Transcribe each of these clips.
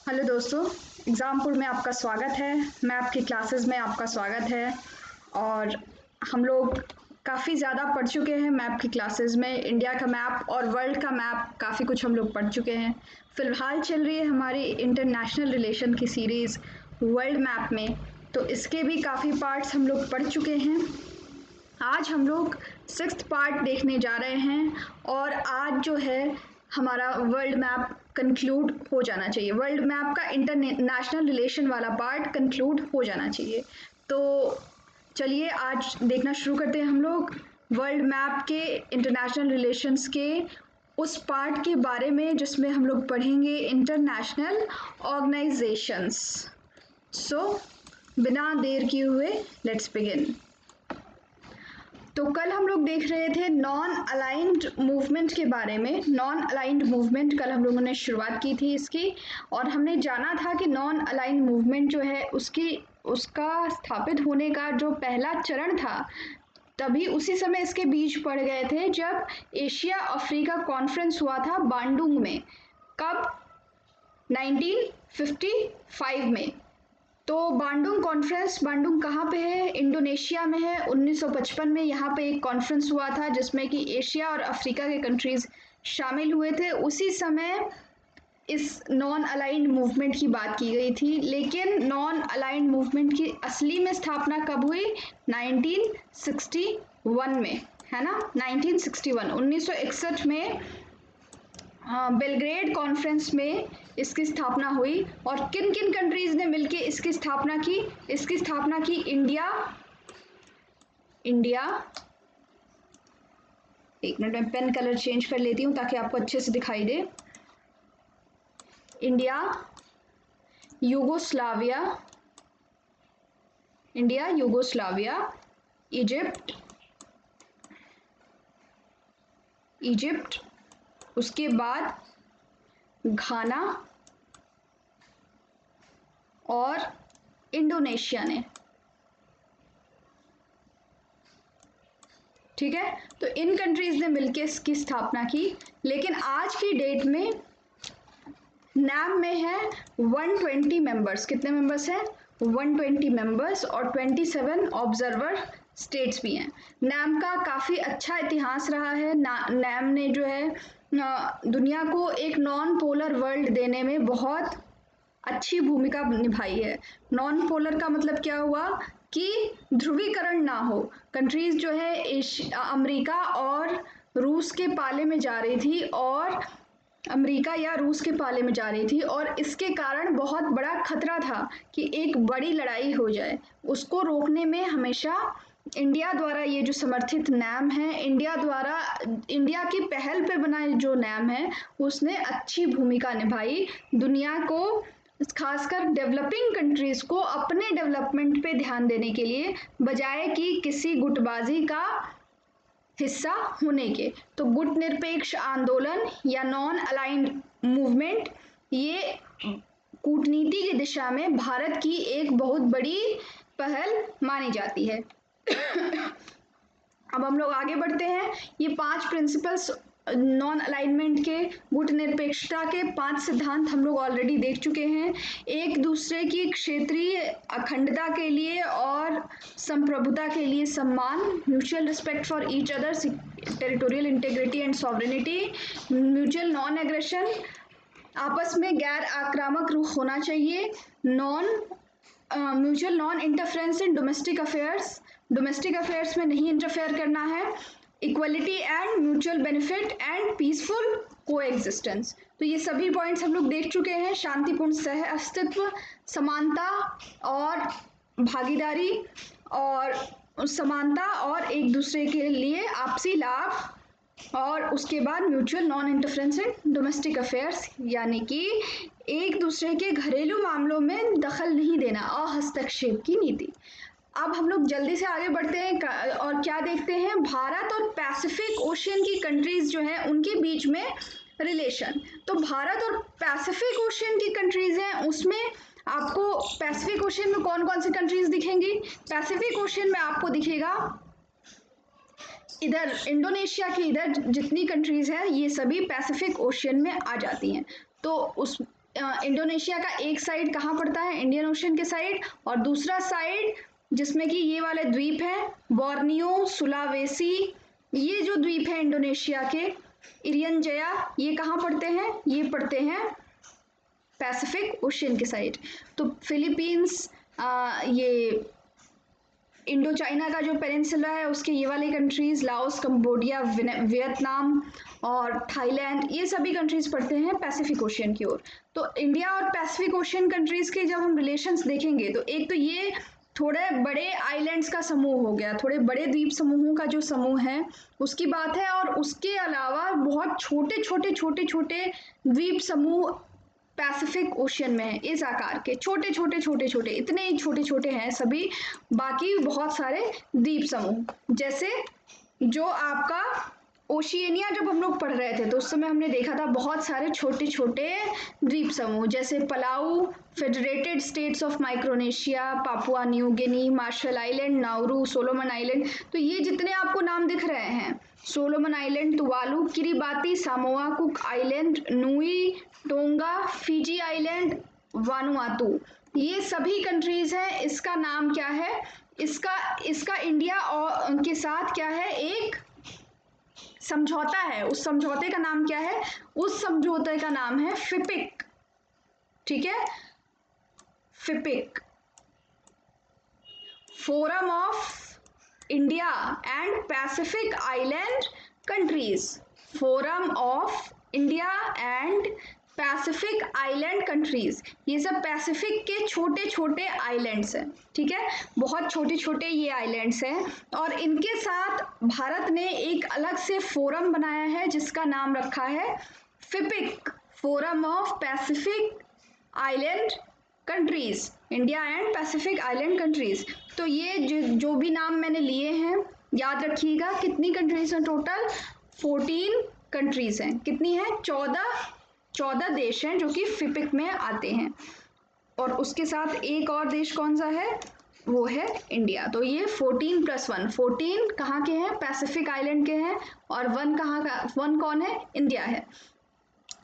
Hello दोस्तों, एग्ज़ामपुर में आपका स्वागत है। मैप की क्लासेस में आपका स्वागत है। और हम लोग काफ़ी ज़्यादा पढ़ चुके हैं मैप की क्लासेस में। इंडिया का मैप और वर्ल्ड का मैप काफ़ी कुछ हम लोग पढ़ चुके हैं। फ़िलहाल चल रही है हमारी इंटरनेशनल रिलेशन की सीरीज़ वर्ल्ड मैप में, तो इसके भी काफ़ी पार्ट्स हम लोग पढ़ चुके हैं। आज हम लोग 6th पार्ट देखने जा रहे हैं और आज जो है हमारा वर्ल्ड मैप कंक्लूड हो जाना चाहिए। वर्ल्ड मैप का इंटरनेशनल रिलेशन वाला पार्ट कंक्लूड हो जाना चाहिए। तो चलिए आज देखना शुरू करते हैं हम लोग वर्ल्ड मैप के इंटरनेशनल रिलेशंस के उस पार्ट के बारे में जिसमें हम लोग पढ़ेंगे इंटरनेशनल ऑर्गेनाइजेशंस। सो बिना देर किए हुए लेट्स बिगिन। तो कल हम लोग देख रहे थे नॉन अलाइंड मूवमेंट के बारे में। नॉन अलाइंड मूवमेंट कल हम लोगों ने शुरुआत की थी इसकी, और हमने जाना था कि नॉन अलाइंड मूवमेंट जो है उसका स्थापित होने का जो पहला चरण था, तभी उसी समय इसके बीज पड़ गए थे जब एशिया अफ्रीका कॉन्फ्रेंस हुआ था बांडुंग में। कब? 1955 में। तो बांडुंग कॉन्फ्रेंस, बांडुंग कहाँ पे है? इंडोनेशिया में है। 1955 में यहाँ पे एक कॉन्फ्रेंस हुआ था जिसमें कि एशिया और अफ्रीका के कंट्रीज शामिल हुए थे। उसी समय इस नॉन अलाइंड मूवमेंट की बात की गई थी। लेकिन नॉन अलाइंड मूवमेंट की असली में स्थापना कब हुई? 1961 में, है ना। 1961 में बेलग्रेड कॉन्फ्रेंस में इसकी स्थापना हुई। और किन किन कंट्रीज ने मिलकर इसकी स्थापना की? इसकी स्थापना की इंडिया एक मिनट में पेन कलर चेंज कर लेती हूँ ताकि आपको अच्छे से दिखाई दे। इंडिया, यूगोस्लाविया, इजिप्ट, उसके बाद घाना और इंडोनेशिया ने। ठीक है, तो इन कंट्रीज ने मिलकर इसकी स्थापना की। लेकिन आज की डेट में नैम में है 120 मेंबर्स। कितने मेंबर्स हैं? 120 मेंबर्स, और 27 ऑब्जर्वर स्टेट्स भी हैं। नैम का काफ़ी अच्छा इतिहास रहा है। नैम ने जो है दुनिया को एक नॉन पोलर वर्ल्ड देने में बहुत अच्छी भूमिका निभाई है। नॉन पोलर का मतलब क्या हुआ कि ध्रुवीकरण ना हो। कंट्रीज जो है अमेरिका और रूस के पाले में जा रही थी, और अमेरिका या रूस के पाले में जा रही थी, और इसके कारण बहुत बड़ा खतरा था कि एक बड़ी लड़ाई हो जाए। उसको रोकने में हमेशा इंडिया द्वारा ये जो समर्थित नैम है, इंडिया की पहल पे बना जो नैम है, उसने अच्छी भूमिका निभाई। दुनिया को, खासकर डेवलपिंग कंट्रीज को अपने डेवलपमेंट पे ध्यान देने के लिए, बजाय कि किसी गुटबाजी का हिस्सा होने के। तो गुट निरपेक्ष आंदोलन या नॉन अलाइंड मूवमेंट, ये कूटनीति की दिशा में भारत की एक बहुत बड़ी पहल मानी जाती है। अब हम लोग आगे बढ़ते हैं। ये 5 प्रिंसिपल्स नॉन अलाइनमेंट के, गुट निरपेक्षता के 5 सिद्धांत हम लोग ऑलरेडी देख चुके हैं। एक दूसरे की क्षेत्रीय अखंडता के लिए और संप्रभुता के लिए सम्मान, mutual respect for each other, territorial integrity and sovereignty, mutual non aggression, आपस में गैर आक्रामक रुख होना चाहिए, mutual non interference in domestic affairs में नहीं इंटरफेयर करना है, equality and mutual benefit and peaceful coexistence. तो ये सभी पॉइंट्स हम लोग देख चुके हैं। शांतिपूर्ण सह अस्तित्व, समानता और भागीदारी, और समानता और एक दूसरे के लिए आपसी लाभ, और उसके बाद mutual non interference in domestic affairs, यानी कि एक दूसरे के घरेलू मामलों में दखल नहीं देना, अहस्तक्षेप की नीति। अब हम लोग जल्दी से आगे बढ़ते हैं और क्या देखते हैं? भारत और पैसिफिक ओशियन की कंट्रीज जो है उनके बीच में रिलेशन। तो भारत और पैसिफिक ओशियन की कंट्रीज हैं, उसमें आपको पैसिफिक ओशियन में कौन कौन सी कंट्रीज दिखेंगी? पैसिफिक ओशियन में आपको दिखेगा इधर इंडोनेशिया की इधर जितनी कंट्रीज हैं ये सभी पैसिफिक ओशियन में आ जाती हैं। तो इंडोनेशिया का एक साइड कहाँ पड़ता है, इंडियन ओशन के साइड, और दूसरा साइड जिसमें कि ये वाले द्वीप हैं बोर्नियो, सुलावेसी, ये जो द्वीप है इंडोनेशिया के, इरियन जया, ये कहाँ पड़ते हैं, ये पड़ते हैं पैसिफिक ओशियन के साइड। तो फिलीपींस, ये इंडो चाइना का जो पेनिनसुला है उसके ये वाली कंट्रीज, लाओस, कंबोडिया, वियतनाम और थाईलैंड, ये सभी कंट्रीज पड़ते हैं पैसिफिक ओशियन की ओर। तो इंडिया और पैसिफिक ओशियन कंट्रीज के जब हम रिलेशंस देखेंगे तो एक तो ये थोड़े बड़े आइलैंड्स का समूह हो गया, थोड़े बड़े द्वीप समूहों का जो समूह है उसकी बात है, और उसके अलावा बहुत छोटे छोटे छोटे छोटे द्वीप समूह पैसिफिक ओशियन में है, इस आकार के छोटे छोटे छोटे छोटे, इतने ही छोटे छोटे हैं सभी, बाकी बहुत सारे द्वीप समूह। जैसे जो आपका ओशिएनिया जब हम लोग पढ़ रहे थे तो उस समय हमने देखा था बहुत सारे छोटे छोटे द्वीप समूह, जैसे Palau, Federated States of Micronesia, Papua New Guinea, Marshall Island, Nauru, Solomon Island. तो ये जितने आपको नाम दिख रहे हैं, Solomon Island, Tuvalu, Kiribati, Samoa, Cook Island, Niue, Tonga, Fiji Island, Vanuatu, ये सभी कंट्रीज हैं। इसका नाम क्या है, इसका इसका इंडिया और के साथ क्या है, एक समझौता है। उस समझौते का नाम क्या है, उस समझौते का नाम है फिपिक। ठीक है, FIPIC, Forum of India and Pacific Island Countries, Forum of India and Pacific Island Countries. ये सब पैसिफिक के छोटे छोटे आइलैंड्स हैं, ठीक है, बहुत छोटे छोटे ये आइलैंड्स हैं, और इनके साथ भारत ने एक अलग से फोरम बनाया है जिसका नाम रखा है FIPIC, Forum of Pacific Island Countries, India and Pacific Island Countries. तो ये जो भी नाम मैंने लिए हैं याद रखिएगा। कितनी कंट्रीज हैं टोटल, 14 कंट्रीज हैं। कितनी है, 14 देश हैं जो कि फिपिक में आते हैं, और उसके साथ एक और देश कौन सा है, वो है इंडिया। तो ये 14 + 1, 14 कहाँ के हैं, पैसिफिक आइलैंड के हैं, और 1 कहाँ का, 1 कौन है, इंडिया है।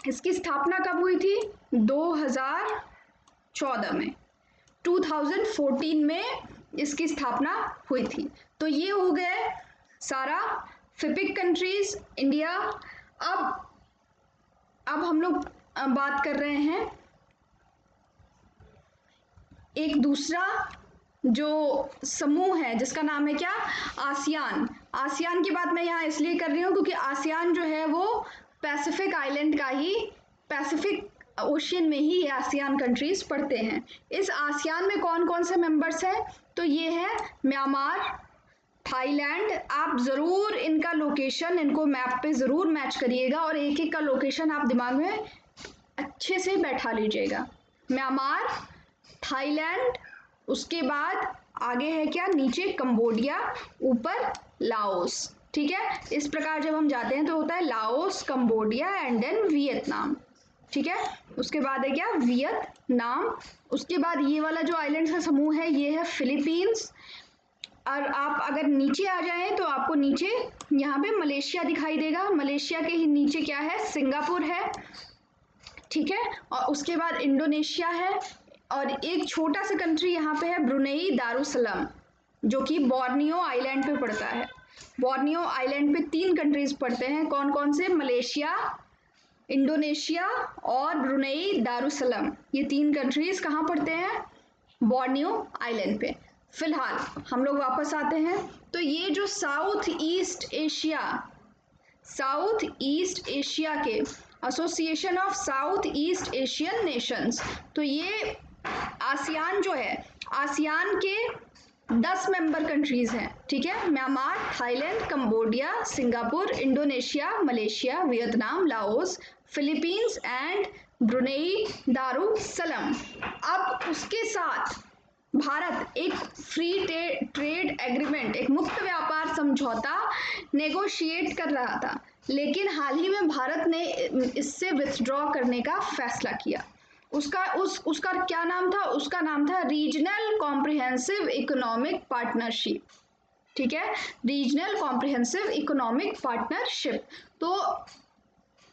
इसकी स्थापना कब हुई थी, 2014 में, 2014 में इसकी स्थापना हुई थी। तो ये हो गए सारा फिपिक कंट्रीज, इंडिया। अब हम लोग बात कर रहे हैं एक दूसरा जो समूह है जिसका नाम है क्या, आसियान। आसियान की बात मैं यहाँ इसलिए कर रही हूँ क्योंकि आसियान जो है वो पैसिफिक आइलैंड का ही, पैसिफिक ओशियन में ही ये आसियान कंट्रीज पड़ते हैं। इस आसियान में कौन कौन से मेंबर्स हैं, तो ये है म्यांमार, थाईलैंड। आप ज़रूर इनका लोकेशन, इनको मैप पे ज़रूर मैच करिएगा, और एक एक का लोकेशन आप दिमाग में अच्छे से बैठा लीजिएगा। म्यांमार, थाईलैंड, उसके बाद आगे है क्या, नीचे कंबोडिया, ऊपर लाओस। ठीक है, इस प्रकार जब हम जाते हैं तो होता है Laos, Cambodia and then Vietnam. ठीक है, उसके बाद है क्या, वियतनाम। उसके बाद ये वाला जो आइलैंड का समूह है ये है फिलीपींस। और आप अगर नीचे आ जाएं तो आपको नीचे यहाँ पे मलेशिया दिखाई देगा। मलेशिया के ही नीचे क्या है, सिंगापुर है। ठीक है, और उसके बाद इंडोनेशिया है, और एक छोटा सा कंट्री यहाँ पे है ब्रुनेई दारुसलाम, जो कि बोर्नियो आइलैंड पे पड़ता है। बोर्नियो आइलैंड पे 3 कंट्रीज पड़ते हैं, कौन कौन से, मलेशिया, इंडोनेशिया और ब्रुनेई दारुसलाम। ये 3 कंट्रीज कहाँ पड़ते हैं, बोर्नियो आइलैंड पे। फिलहाल हम लोग वापस आते हैं, तो ये जो साउथ ईस्ट एशिया के association of south east Asian Nations, तो ये आसियान जो है, आसियान के 10 मेंबर कंट्रीज हैं। ठीक है, Myanmar, Thailand, Cambodia, Singapore, Indonesia, Malaysia, Vietnam, Laos, Philippines and Brunei Darussalam. अब उसके साथ भारत एक फ्री ट्रेड एग्रीमेंट, एक मुक्त व्यापार समझौता नेगोशिएट कर रहा था, लेकिन हाल ही में भारत ने इससे विथड्रॉ करने का फैसला किया। उसका क्या नाम था, उसका नाम था रीजनल कॉम्प्रिहेंसिव इकोनॉमिक पार्टनरशिप। ठीक है, रीजनल कॉम्प्रिहेंसिव इकोनॉमिक पार्टनरशिप। तो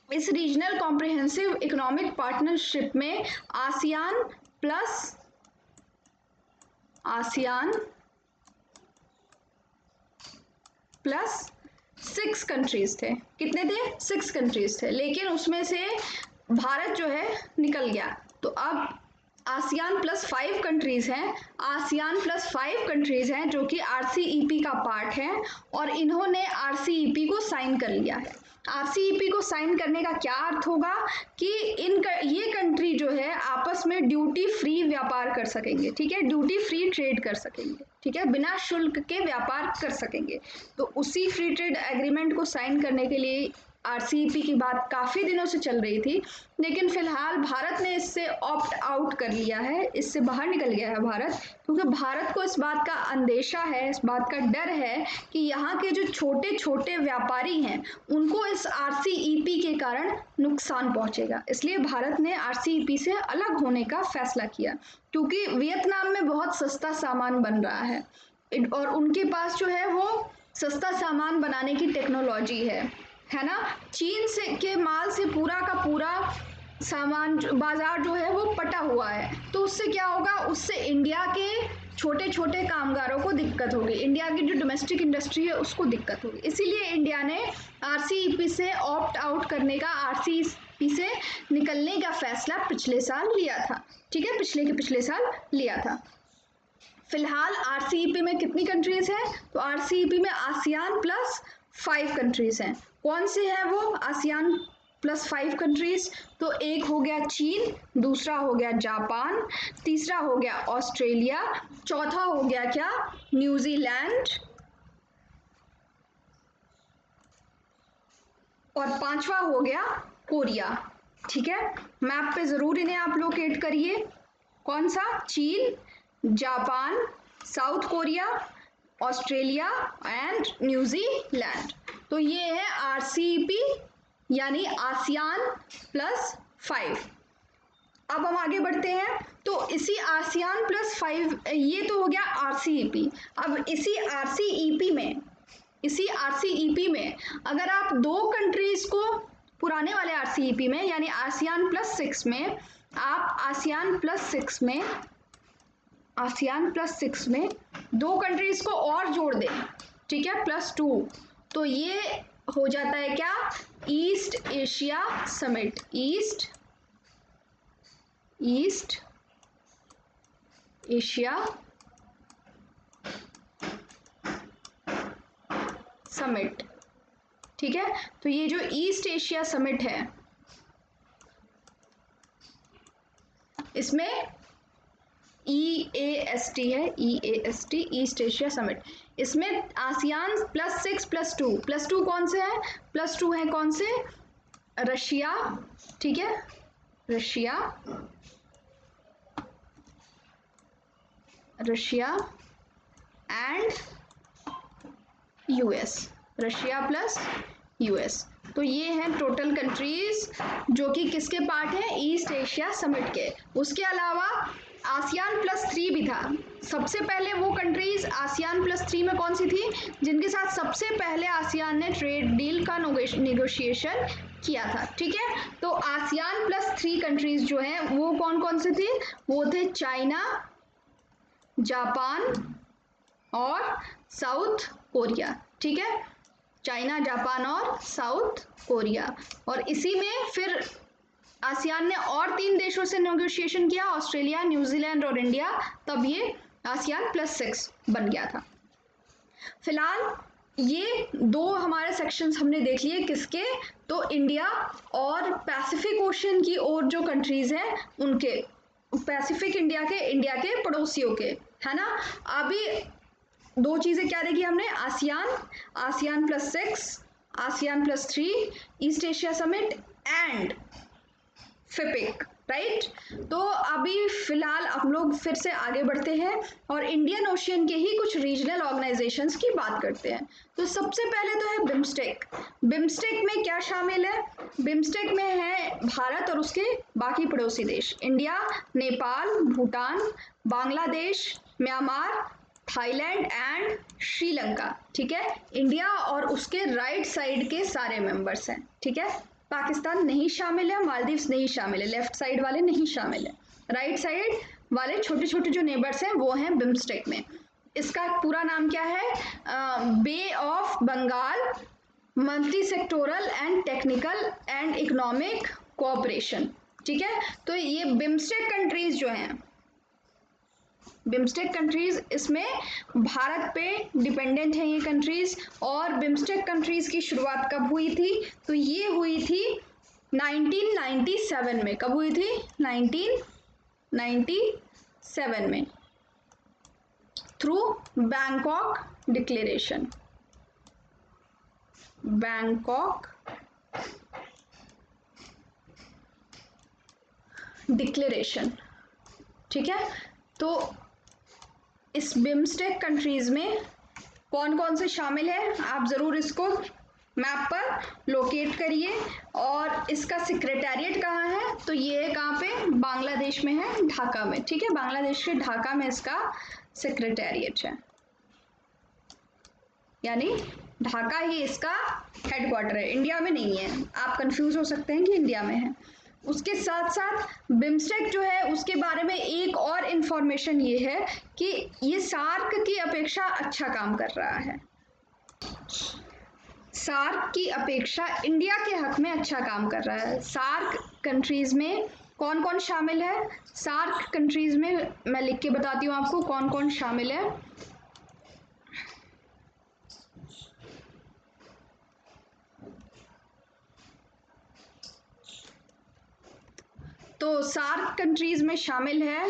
इस रीजनल कॉम्प्रिहेंसिव इकोनॉमिक पार्टनरशिप में आसियान प्लस 6 कंट्रीज थे। कितने थे? 6 कंट्रीज थे, लेकिन उसमें से भारत जो है निकल गया। तो अब आसियान प्लस 5 कंट्रीज हैं, आसियान प्लस 5 कंट्रीज हैं जो कि आरसीईपी का पार्ट है, और इन्होंने आरसीईपी को साइन कर लिया है। आरसीईपी को साइन करने का क्या अर्थ होगा कि ये कंट्री जो है आपस में ड्यूटी फ्री व्यापार कर सकेंगे, ठीक है, ड्यूटी फ्री ट्रेड कर सकेंगे, ठीक है, बिना शुल्क के व्यापार कर सकेंगे। तो उसी फ्री ट्रेड एग्रीमेंट को साइन करने के लिए आरसीईपी की बात काफ़ी दिनों से चल रही थी, लेकिन फिलहाल भारत ने इससे ऑप्ट आउट कर लिया है, इससे बाहर निकल गया है भारत, क्योंकि भारत को इस बात का अंदेशा है, इस बात का डर है कि यहाँ के जो छोटे छोटे व्यापारी हैं उनको इस आरसीईपी के कारण नुकसान पहुंचेगा। इसलिए भारत ने आरसीईपी से अलग होने का फैसला किया, क्योंकि वियतनाम में बहुत सस्ता सामान बन रहा है और उनके पास जो है वो सस्ता सामान बनाने की टेक्नोलॉजी है ना। चीन से के माल से पूरा का पूरा सामान बाजार जो है वो पटा हुआ है, तो उससे क्या होगा, उससे इंडिया के छोटे छोटे कामगारों को दिक्कत होगी, इंडिया की जो डोमेस्टिक इंडस्ट्री है उसको दिक्कत होगी। इसीलिए इंडिया ने आरसीईपी से ऑप्ट आउट करने का, आरसीईपी से निकलने का फैसला पिछले साल लिया था, ठीक है, पिछले साल लिया था। फिलहाल आरसीईपी में कितनी कंट्रीज हैं? तो आरसीईपी में आसियान प्लस 5 कंट्रीज हैं। कौन से हैं वो आसियान प्लस 5 कंट्रीज? तो एक हो गया चीन, दूसरा हो गया जापान, तीसरा हो गया ऑस्ट्रेलिया, चौथा हो गया क्या, न्यूजीलैंड, और पांचवा हो गया कोरिया, ठीक है। मैप पे जरूर इन्हें आप लोकेट करिए। कौन सा? चीन, Japan, south Korea, Australia and New Zealand. तो ये है आरसीईपी यानी आसियान प्लस 5। अब हम आगे बढ़ते हैं। तो इसी आसियान प्लस 5, ये तो हो गया आरसीईपी। अब इसी आरसीईपी में अगर आप दो कंट्रीज को, पुराने वाले आरसीईपी में यानी आसियान प्लस 6 में, आप आसियान प्लस 6 में दो कंट्रीज को और जोड़ दें, ठीक है, +2, तो ये हो जाता है क्या, east Asia summit, east Asia summit, ठीक है। तो ये जो ईस्ट एशिया समिट है, इसमें EAST है, EAST, ईस्ट एशिया समिट। इसमें आसियान प्लस 6 +2 कौन से है? +2 है कौन से? रशिया, ठीक है, Russia and US, Russia plus US. तो ये हैं टोटल कंट्रीज जो कि किसके पार्ट है? ईस्ट एशिया समिट के। उसके अलावा आसियान प्लस 3 भी था। सबसे पहले वो कंट्रीज आसियान प्लस 3 में कौन सी थी? जिनके साथ सबसे पहले आसियान ने ट्रेड डील का नेगोशिएशन किया था, ठीक है। तो आसियान प्लस 3 कंट्रीज जो हैं वो कौन कौन से थे? वो थे चाइना, जापान और साउथ कोरिया, ठीक है, चाइना, जापान और साउथ कोरिया। और इसी में फिर आसियान ने और 3 देशों से नेगोशिएशन किया, ऑस्ट्रेलिया, न्यूजीलैंड और इंडिया, तब ये आसियान प्लस 6 बन गया था। फिलहाल ये दो हमारे सेक्शंस हमने देख लिए, किसके? तो इंडिया और पैसिफिक ओशन की ओर जो कंट्रीज हैं उनके, पैसिफिक इंडिया के पड़ोसियों के, है ना। अभी दो चीजें क्या देखी हमने? ASEAN plus 6, ASEAN plus 3, East Asia Summit and FIPIC, right. तो अभी फिलहाल हम लोग फिर से आगे बढ़ते हैं और इंडियन ओशियन के ही कुछ रीजनल ऑर्गेनाइजेशंस की बात करते हैं। तो सबसे पहले तो है बिम्स्टेक। बिम्स्टेक में क्या शामिल है? बिम्स्टेक में है भारत और उसके बाकी पड़ोसी देश, India, Nepal, Bhutan, Bangladesh, Myanmar, Thailand and Sri Lanka, ठीक है। इंडिया और उसके राइट साइड के सारे मेंबर्स हैं, ठीक है। पाकिस्तान नहीं शामिल है, मालदीव्स नहीं शामिल है, लेफ्ट साइड वाले नहीं शामिल है, राइट साइड वाले छोटे छोटे जो नेबर्स हैं वो हैं बिम्स्टेक में। इसका पूरा नाम क्या है? Bay of Bengal Multi Sectoral and Technical and Economic Cooperation. ठीक है, तो ये बिम्स्टेक कंट्रीज जो हैं, बिम्स्टेक कंट्रीज, इसमें भारत पे डिपेंडेंट हैं ये कंट्रीज। और बिम्स्टेक कंट्रीज की शुरुआत कब हुई थी? तो ये हुई थी 1997 में। कब हुई थी? 1997 में, through Bangkok declaration. Bangkok declaration. ठीक है, तो इस बिम्स्टेक कंट्रीज में कौन कौन से शामिल है, आप ज़रूर इसको मैप पर लोकेट करिए। और इसका सेक्रेटेरिएट कहाँ है? तो ये है कहाँ पे? बांग्लादेश में है, ढाका में। ठीक है, बांग्लादेश के ढाका में इसका सेक्रेटेरिएट है, यानी ढाका ही इसका हेडक्वार्टर है, इंडिया में नहीं है। आप कंफ्यूज हो सकते हैं कि इंडिया में है। उसके साथ साथ बिम्स्टेक जो है उसके बारे में एक और इन्फॉर्मेशन ये है कि ये सार्क की अपेक्षा अच्छा काम कर रहा है। सार्क की अपेक्षा इंडिया के हक में अच्छा काम कर रहा है। सार्क कंट्रीज में कौन कौन शामिल है? सार्क कंट्रीज में मैं लिख के बताती हूँ आपको कौन कौन शामिल है। तो सार्क कंट्रीज में शामिल है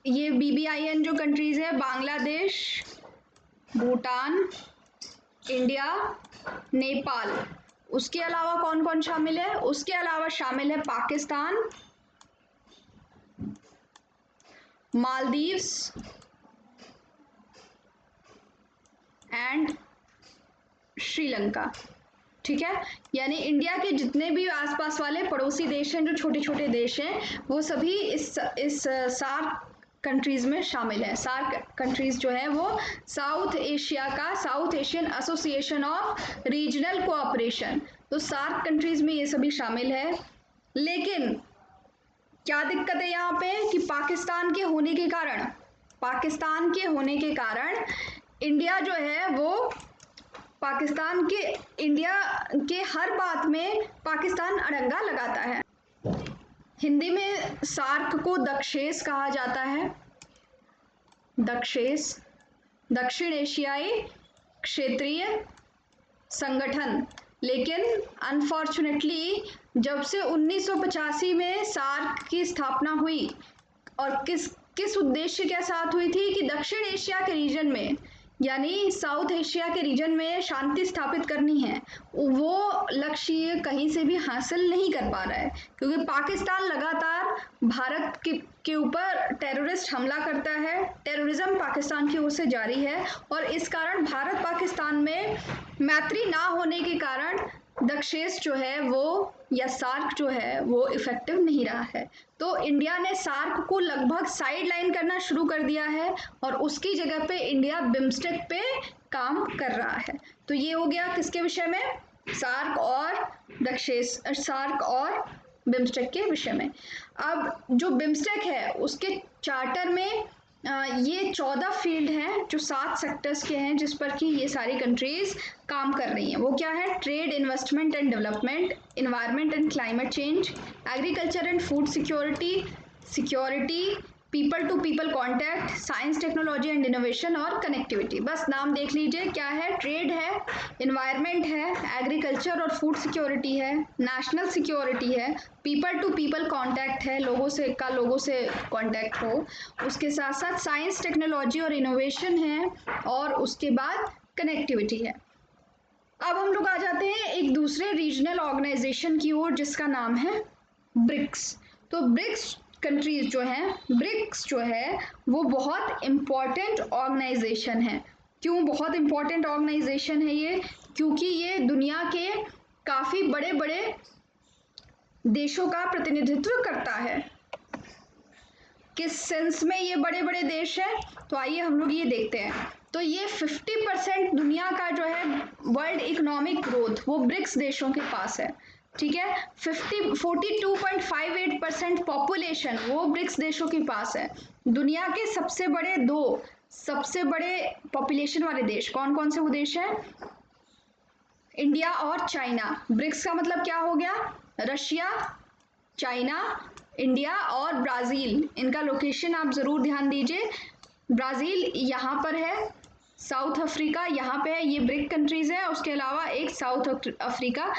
ये BBIN जो कंट्रीज है, बांग्लादेश, भूटान, इंडिया, नेपाल। उसके अलावा कौन कौन शामिल है? उसके अलावा शामिल है पाकिस्तान, मालदीव्स एंड श्रीलंका। ठीक है, यानी इंडिया के जितने भी आसपास वाले पड़ोसी देश हैं, जो छोटे छोटे देश हैं, वो सभी इस सार्क कंट्रीज में शामिल है। सार्क कंट्रीज जो है वो साउथ एशिया का, south Asian association of regional cooperation, तो सार्क कंट्रीज में ये सभी शामिल है। लेकिन क्या दिक्कत है यहाँ पे कि पाकिस्तान के होने के कारण, पाकिस्तान के होने के कारण इंडिया जो है वो पाकिस्तान के, इंडिया के हर बात में पाकिस्तान अड़ंगा लगाता है। हिंदी में सार्क को दक्षेस कहा जाता है। दक्षेस, दक्षिण एशियाई क्षेत्रीय संगठन। लेकिन अनफॉर्चुनेटली जब से 1985 में सार्क की स्थापना हुई, और किस किस उद्देश्य के साथ हुई थी कि दक्षिण एशिया के रीजन में, यानी साउथ एशिया के रीजन में शांति स्थापित करनी है, वो लक्ष्य कहीं से भी हासिल नहीं कर पा रहा है, क्योंकि पाकिस्तान लगातार भारत के ऊपर टेररिस्ट हमला करता है। टेररिज्म पाकिस्तान की ओर से जारी है, और इस कारण भारत पाकिस्तान में मैत्री ना होने के कारण दक्षेस जो है वो, या सार्क जो है वो इफेक्टिव नहीं रहा है। तो इंडिया ने सार्क को लगभग साइड लाइन करना शुरू कर दिया है, और उसकी जगह पे इंडिया बिम्स्टेक पे काम कर रहा है। तो ये हो गया किसके विषय में? सार्क और दक्षेस, सार्क और बिम्स्टेक के विषय में। अब जो बिम्स्टेक है उसके चार्टर में ये 14 फील्ड हैं जो 7 सेक्टर्स के हैं, जिस पर कि ये सारी कंट्रीज काम कर रही हैं। वो क्या है? Trade, investment and development, environment and climate change, agriculture and food security, people to people contact, science technology and innovation और कनेक्टिविटी। बस नाम देख लीजिए क्या है। ट्रेड है, इन्वायरमेंट है, एग्रीकल्चर और फूड सिक्योरिटी है, नेशनल सिक्योरिटी है, पीपल टू पीपल कॉन्टैक्ट है, लोगों से कॉन्टैक्ट हो। उसके साथ साथ साइंस टेक्नोलॉजी और इनोवेशन है, और उसके बाद कनेक्टिविटी है। अब हम लोग आ जाते हैं एक दूसरे रीजनल ऑर्गेनाइजेशन की ओर, जिसका नाम है ब्रिक्स। तो ब्रिक्स कंट्रीज जो हैं, ब्रिक्स जो है वो बहुत इम्पॉर्टेंट ऑर्गेनाइजेशन है। क्यों बहुत इम्पॉर्टेंट ऑर्गेनाइजेशन है ये? क्योंकि ये दुनिया के काफ़ी बड़े बड़े देशों का प्रतिनिधित्व करता है। किस सेंस में ये बड़े बड़े देश हैं? तो आइए हम लोग ये देखते हैं। तो ये 50% दुनिया का जो है वर्ल्ड इकोनॉमिक ग्रोथ वो ब्रिक्स देशों के पास है, ठीक है। 42.58% पॉपुलेशन वो ब्रिक्स देशों के पास है। दुनिया के सबसे बड़े पॉपुलेशन वाले देश कौन कौन से वो देश हैं? इंडिया और चाइना। ब्रिक्स का मतलब क्या हो गया? रशिया, चाइना, इंडिया और ब्राज़ील। इनका लोकेशन आप ज़रूर ध्यान दीजिए। ब्राज़ील यहाँ पर है, साउथ अफ्रीका यहाँ पे है, ये ब्रिक कंट्रीज़ है। उसके अलावा एक साउथ अफ्रीका,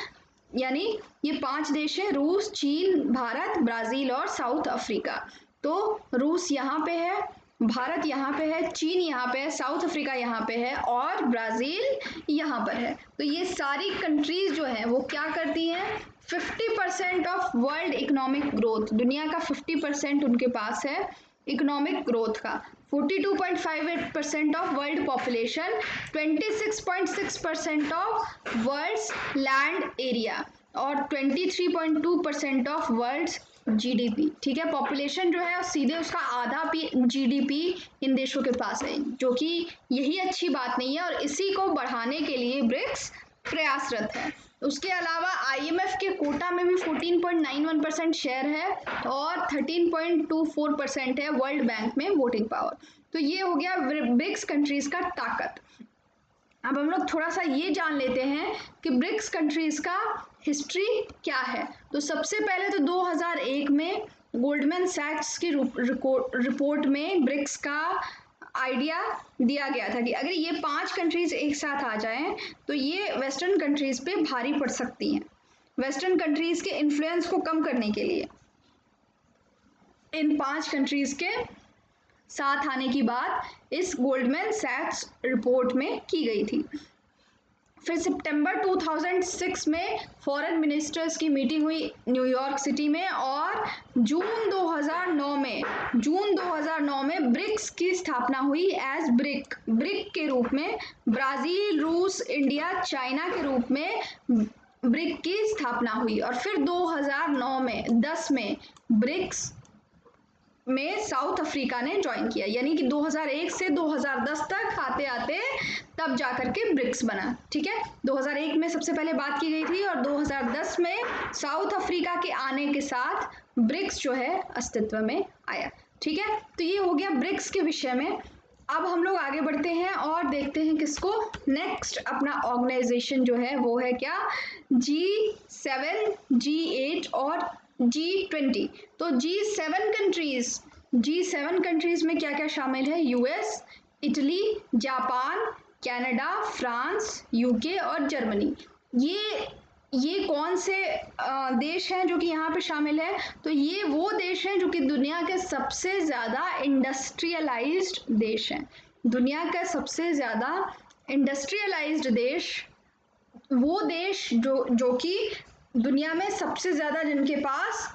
यानी ये 5 देश हैं, रूस, चीन, भारत, ब्राज़ील और साउथ अफ्रीका। तो रूस यहाँ पे है, भारत यहाँ पे है, चीन यहाँ पे है, साउथ अफ्रीका यहाँ पे है और ब्राज़ील यहाँ पर है। तो ये सारी कंट्रीज जो हैं वो क्या करती हैं? 50% ऑफ वर्ल्ड इकोनॉमिक ग्रोथ, दुनिया का 50% उनके पास है इकोनॉमिक ग्रोथ का। 42.58% of world population, 26.6% of world's land area और 23.2% ऑफ वर्ल्ड्स जीडीपी, ठीक है। पॉपुलेशन जो है सीधे उसका आधा जीडीपी इन देशों के पास है, जो कि यही अच्छी बात नहीं है और इसी को बढ़ाने के लिए ब्रिक्स प्रयासरत है। उसके अलावा आईएमएफ के कोटा में भी 14.91% शेयर है और 13.24% है वर्ल्ड बैंक में वोटिंग पावर। तो ये हो गया ब्रिक्स कंट्रीज का ताकत। अब हम लोग थोड़ा सा ये जान लेते हैं कि ब्रिक्स कंट्रीज का हिस्ट्री क्या है। तो सबसे पहले तो 2001 में गोल्डमैन सैक्स की रिपोर्ट में ब्रिक्स का आइडिया दिया गया था कि अगर ये 5 कंट्रीज एक साथ आ जाएं तो ये वेस्टर्न कंट्रीज पे भारी पड़ सकती हैं। वेस्टर्न कंट्रीज के इन्फ्लुएंस को कम करने के लिए इन 5 कंट्रीज के साथ आने की बात इस गोल्डमैन सैक्स रिपोर्ट में की गई थी। फिर सितंबर 2006 में फॉरेन मिनिस्टर्स की मीटिंग हुई न्यूयॉर्क सिटी में और जून 2009 में ब्रिक्स की स्थापना हुई एज ब्रिक के रूप में। ब्राज़ील, रूस, इंडिया, चाइना के रूप में ब्रिक की स्थापना हुई और फिर 2010 में ब्रिक्स में साउथ अफ्रीका ने ज्वाइन किया, यानी कि 2001 से 2010 तक आते आते तब जाकर के ब्रिक्स बना, ठीक है। 2001 में सबसे पहले बात की गई थी और 2010 में साउथ अफ्रीका के आने के साथ ब्रिक्स जो है अस्तित्व में आया, ठीक है। तो ये हो गया ब्रिक्स के विषय में। अब हम लोग आगे बढ़ते हैं और देखते हैं किसको। नेक्स्ट अपना ऑर्गेनाइजेशन जो है वो है क्या? G7, G8 और G20। तो G7 कंट्रीज में क्या क्या शामिल है? US, Italy, Japan, Canada, France, UK और जर्मनी। ये कौन से देश हैं जो कि यहाँ पे शामिल है? तो ये वो देश हैं जो कि दुनिया के सबसे ज़्यादा इंडस्ट्रियलाइज्ड देश हैं। दुनिया का सबसे ज़्यादा इंडस्ट्रियलाइज्ड देश, वो देश जो कि दुनिया में सबसे ज़्यादा जिनके पास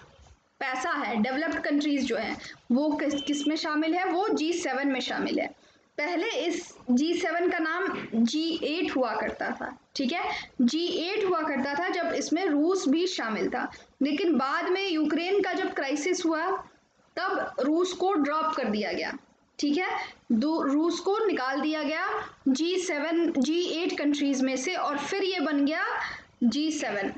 पैसा है, डेवलप्ड कंट्रीज जो हैं, वो किस में शामिल है? वो G7 में शामिल है। पहले इस G7 का नाम G8 हुआ करता था, ठीक है। G8 हुआ करता था जब इसमें रूस भी शामिल था, लेकिन बाद में यूक्रेन का जब क्राइसिस हुआ तब रूस को ड्रॉप कर दिया गया, ठीक है। रूस को निकाल दिया गया G8 कंट्रीज में से और फिर ये बन गया G7।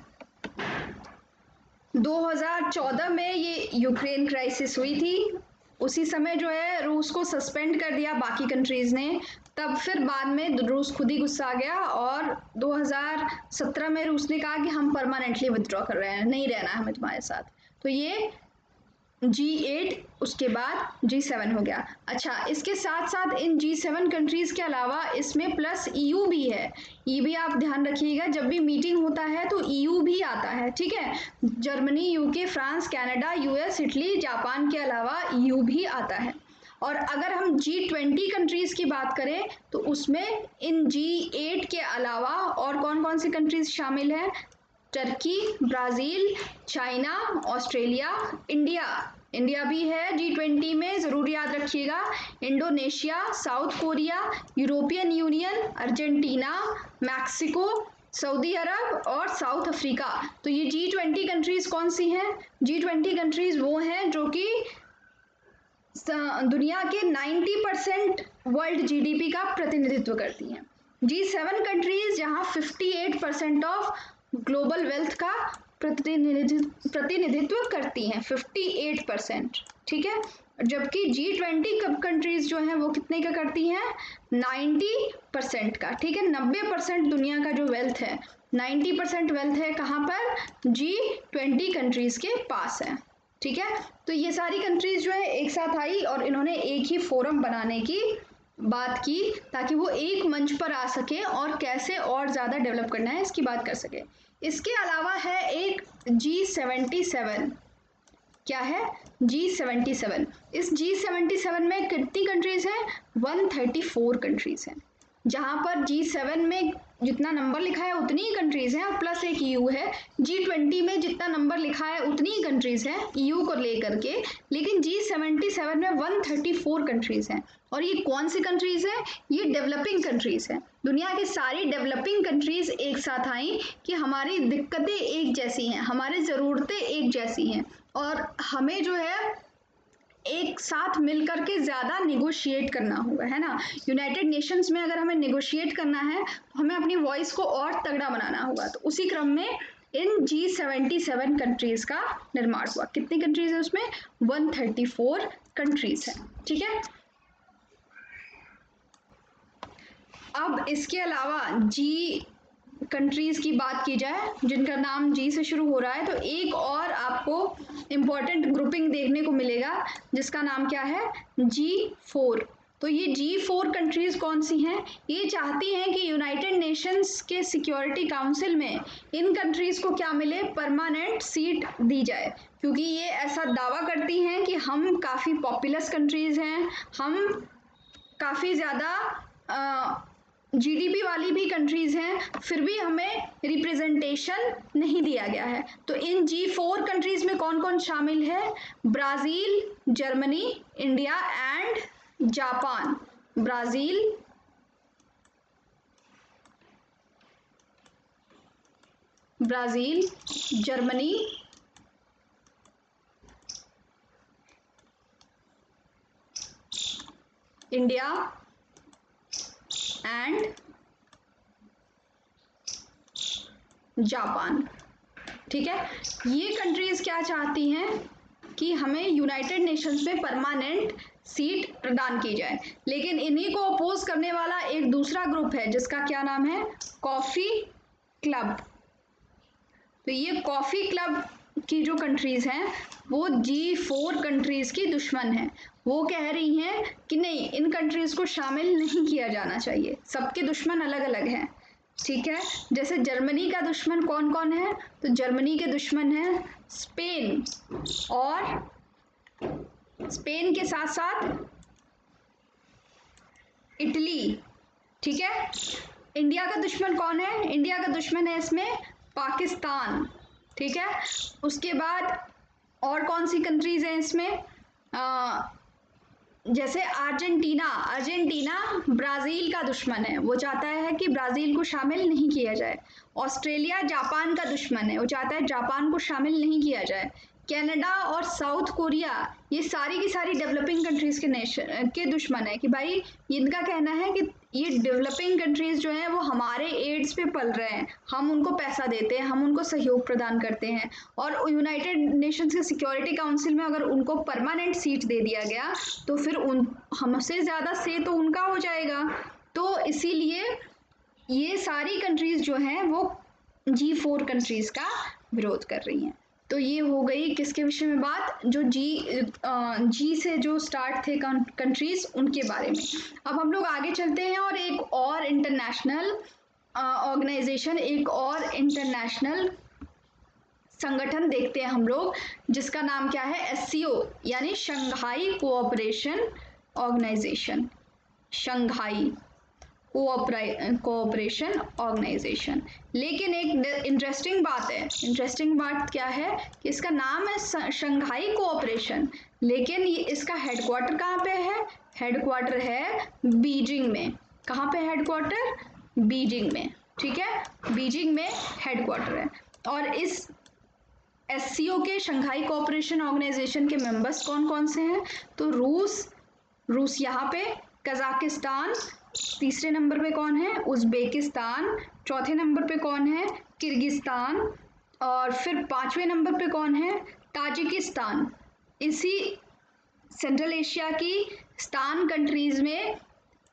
2014 में ये यूक्रेन क्राइसिस हुई थी, उसी समय जो है रूस को सस्पेंड कर दिया बाकी कंट्रीज ने। तब फिर बाद में रूस खुद ही गुस्सा आ गया और 2017 में रूस ने कहा कि हम परमानेंटली विथड्रॉ कर रहे हैं, नहीं रहना हमें तुम्हारे साथ। तो ये G8 उसके बाद G7 हो गया। अच्छा, इसके साथ साथ इन G7 कंट्रीज के अलावा इसमें प्लस EU भी है। ये भी आप ध्यान रखिएगा, जब भी मीटिंग होता है तो EU भी आता है, ठीक है। Germany, UK, France, Canada, US, Italy, Japan के अलावा EU भी आता है। और अगर हम G20 कंट्रीज की बात करें तो उसमें इन G8 के अलावा और कौन कौन सी कंट्रीज शामिल हैं? Turkey, Brazil, China, Australia, India भी है G20 में, ज़रूर याद रखिएगा। Indonesia, South Korea, European Union, Argentina, Mexico, Saudi Arab और साउथ अफ्रीका। तो ये G20 कंट्रीज़ कौन सी हैं? G20 कंट्रीज़ वो हैं जो कि दुनिया के 90% वर्ल्ड जीडीपी का प्रतिनिधित्व करती हैं। G7 कंट्रीज जहां 58% ऑफ ग्लोबल वेल्थ का प्रतिनिधित्व करती हैं, 58%, ठीक है। जबकि G20 कंट्रीज जो हैं वो कितने का करती हैं, 90% का, ठीक है। 90% दुनिया का जो वेल्थ है, 90% वेल्थ है कहाँ पर, G20 कंट्रीज के पास है, ठीक है। तो ये सारी कंट्रीज जो है एक साथ आई और इन्होंने एक ही फोरम बनाने की बात की ताकि वो एक मंच पर आ सके और कैसे और ज़्यादा डेवलप करना है इसकी बात कर सके। इसके अलावा है एक G77, क्या है, G77। इस G77 में कितनी कंट्रीज हैं, 134 कंट्रीज हैं। जहां पर G7 में जितना नंबर लिखा है उतनी ही कंट्रीज हैं और प्लस एक EU है। G20 में जितना नंबर लिखा है उतनी ही कंट्रीज हैं EU को लेकर के, लेकिन G77 में 134 कंट्रीज हैं। और ये कौन सी कंट्रीज हैं, ये डेवलपिंग कंट्रीज हैं। दुनिया की सारी डेवलपिंग कंट्रीज एक साथ आई कि हमारी दिक्कतें एक जैसी हैं, हमारी ज़रूरतें एक जैसी हैं और हमें जो है एक साथ मिलकर के ज़्यादा निगोशिएट करना होगा, है ना। यूनाइटेड नेशंस में अगर हमें निगोशिएट करना है तो हमें अपनी वॉइस को और तगड़ा बनाना होगा। तो उसी क्रम में इन G77 कंट्रीज का निर्माण हुआ। कितनी कंट्रीज है उसमें, 134 कंट्रीज है, ठीक है। अब इसके अलावा जी कंट्रीज की बात की जाए जिनका नाम जी से शुरू हो रहा है, तो एक और आपको इम्पोर्टेंट ग्रुपिंग देखने को मिलेगा जिसका नाम क्या है, G4। तो ये G4 कंट्रीज कौन सी हैं, ये चाहती हैं कि यूनाइटेड नेशंस के सिक्योरिटी काउंसिल में इन कंट्रीज को क्या मिले, परमानेंट सीट दी जाए, क्योंकि ये ऐसा दावा करती हैं कि हम काफ़ी पॉपुलस कंट्रीज हैं, हम काफ़ी ज़्यादा जीडीपी वाली भी कंट्रीज हैं, फिर भी हमें रिप्रेजेंटेशन नहीं दिया गया है। तो इन G4 कंट्रीज में कौन कौन शामिल है, Brazil, Germany, India and Japan. Brazil, Germany, India and Japan, ठीक है। ये कंट्रीज क्या चाहती हैं कि हमें यूनाइटेड नेशंस में परमानेंट सीट प्रदान की जाए, लेकिन इन्हीं को अपोज करने वाला एक दूसरा ग्रुप है जिसका क्या नाम है, कॉफी क्लब। तो ये कॉफी क्लब की जो कंट्रीज हैं वो G4 कंट्रीज की दुश्मन हैं। वो कह रही हैं कि नहीं, इन कंट्रीज को शामिल नहीं किया जाना चाहिए, सबके दुश्मन अलग अलग हैं, ठीक है। जैसे जर्मनी का दुश्मन कौन कौन है, तो जर्मनी के दुश्मन है स्पेन, और स्पेन के साथ साथ इटली, ठीक है। इंडिया का दुश्मन कौन है, इंडिया का दुश्मन है इसमें पाकिस्तान, ठीक है। उसके बाद और कौन सी कंट्रीज हैं इसमें, जैसे अर्जेंटीना ब्राज़ील का दुश्मन है, वो चाहता है कि ब्राज़ील को शामिल नहीं किया जाए। ऑस्ट्रेलिया जापान का दुश्मन है, वो चाहता है जापान को शामिल नहीं किया जाए। कनाडा और साउथ कोरिया ये सारी की सारी डेवलपिंग कंट्रीज के दुश्मन है कि भाई इनका कहना है कि ये डेवलपिंग कंट्रीज जो हैं वो हमारे एड्स पे पल रहे हैं, हम उनको पैसा देते हैं, हम उनको सहयोग प्रदान करते हैं, और यूनाइटेड नेशंस के सिक्योरिटी काउंसिल में अगर उनको परमानेंट सीट दे दिया गया तो फिर उन हमसे ज़्यादा से तो उनका हो जाएगा। तो इसीलिए ये सारी कंट्रीज जो हैं वो G4 कंट्रीज का विरोध कर रही हैं। तो ये हो गई किसके विषय में बात, जो जी से जो स्टार्ट थे कंट्रीज उनके बारे में। अब हम लोग आगे चलते हैं और एक और इंटरनेशनल ऑर्गेनाइजेशन, एक और इंटरनेशनल संगठन देखते हैं हम लोग, जिसका नाम क्या है, SCO यानी Shanghai cooperation organisation, Shanghai cooperation organisation. लेकिन एक इंटरेस्टिंग बात है, इंटरेस्टिंग बात क्या है कि इसका नाम है शंघाई कोऑपरेशन, लेकिन ये इसका हेडक्वार्टर कहाँ पे है, हेडक्वार्टर है बीजिंग में। कहाँ पे हेडक्वार्टर, बीजिंग में, ठीक है, बीजिंग में हेडक्वार्टर है। और इस एससीओ के शंघाई कोऑपरेशन ऑर्गेनाइजेशन के मेंबर्स कौन कौन से हैं? तो रूस यहाँ पे, कजाकिस्तान तीसरे नंबर पे कौन है? उज्बेकिस्तान, चौथे नंबर पे कौन है? किर्गिस्तान, और फिर पांचवें नंबर पे कौन है? ताजिकिस्तान। इसी सेंट्रल एशिया की स्तान कंट्रीज में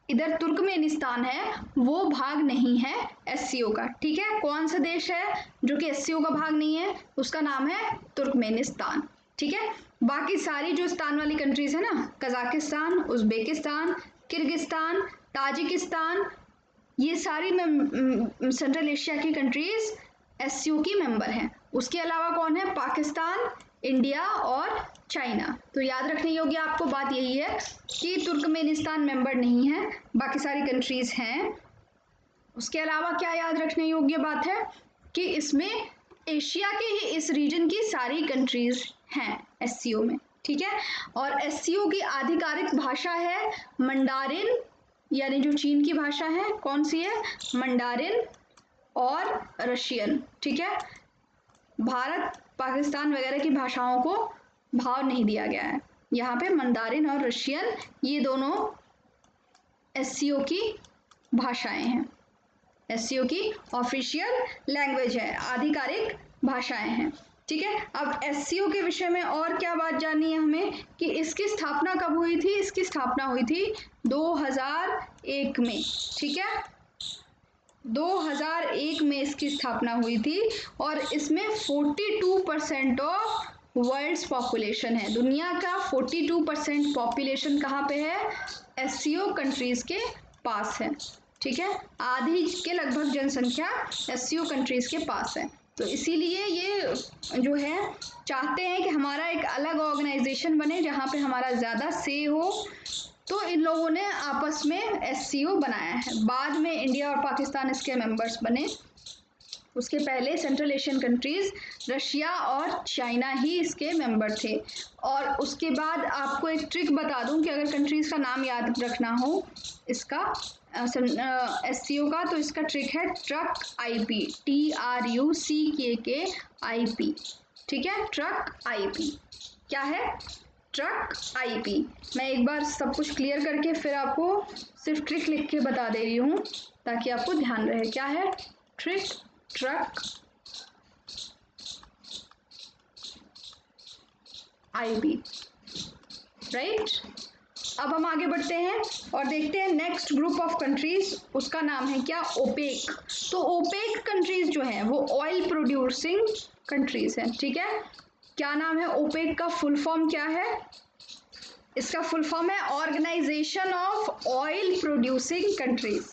इधर तुर्कमेनिस्तान है, वो भाग नहीं है एससीओ का। ठीक है, कौन सा देश है जो कि एससीओ का भाग नहीं है? उसका नाम है तुर्कमेनिस्तान। ठीक है, बाकी सारी जो स्तान वाली कंट्रीज है ना, कजाकिस्तान, उज्बेकिस्तान, किर्गिस्तान, ताजिकिस्तान, ये सारी सेंट्रल एशिया की कंट्रीज एससीओ की मेंबर हैं। उसके अलावा कौन है? पाकिस्तान, इंडिया और चाइना। तो याद रखने योग्य आपको बात यही है कि तुर्कमेनिस्तान मेंबर नहीं है, बाकी सारी कंट्रीज हैं। उसके अलावा क्या याद रखने योग्य बात है कि इसमें एशिया के ही इस रीजन की सारी कंट्रीज हैं एससीओ में। ठीक है, और एससीओ की आधिकारिक भाषा है मंडारिन, यानी जो चीन की भाषा है, कौन सी है? मंडारिन और रशियन। ठीक है, भारत, पाकिस्तान वगैरह की भाषाओं को भाव नहीं दिया गया है। यहाँ पे मंडारिन और रशियन ये दोनों एससीओ की भाषाएं हैं, एससीओ की ऑफिशियल लैंग्वेज है, आधिकारिक भाषाएं हैं। ठीक है, अब एससीओ के विषय में और क्या बात जाननी है हमें कि इसकी स्थापना कब हुई थी? इसकी स्थापना हुई थी 2001 में। ठीक है, 2001 में इसकी स्थापना हुई थी और इसमें 42% ऑफ वर्ल्ड्स पॉपुलेशन है। दुनिया का 42% पॉपुलेशन कहाँ पे है? एससीओ कंट्रीज के पास है। ठीक है, आधी के लगभग जनसंख्या एससीओ कंट्रीज के पास है। तो इसीलिए ये जो है चाहते हैं कि हमारा एक अलग ऑर्गेनाइजेशन बने जहाँ पे हमारा ज़्यादा से हो, तो इन लोगों ने आपस में एससीओ बनाया है। बाद में इंडिया और पाकिस्तान इसके मेंबर्स बने, उसके पहले सेंट्रल एशियन कंट्रीज रशिया और चाइना ही इसके मेंबर थे। और उसके बाद आपको एक ट्रिक बता दूं कि अगर कंट्रीज का नाम याद रखना हो इसका एससीओ का, तो इसका ट्रिक है ट्रक आईपी, TRUCKK IP। ठीक है, ट्रक आईपी क्या है? Truck IP. मैं एक बार सब कुछ क्लियर करके फिर आपको सिर्फ ट्रिक लिख के बता दे रही हूँ ताकि आपको ध्यान रहे। क्या है? Trick, truck IP, right. अब हम आगे बढ़ते हैं और देखते हैं नेक्स्ट ग्रुप ऑफ कंट्रीज, उसका नाम है क्या? ओपेक। तो ओपेक कंट्रीज जो है वो ऑयल प्रोड्यूसिंग कंट्रीज हैं। ठीक है, क्या नाम है ओपेक का? फुल फॉर्म क्या है? इसका फुल फॉर्म है organisation of oil producing countries,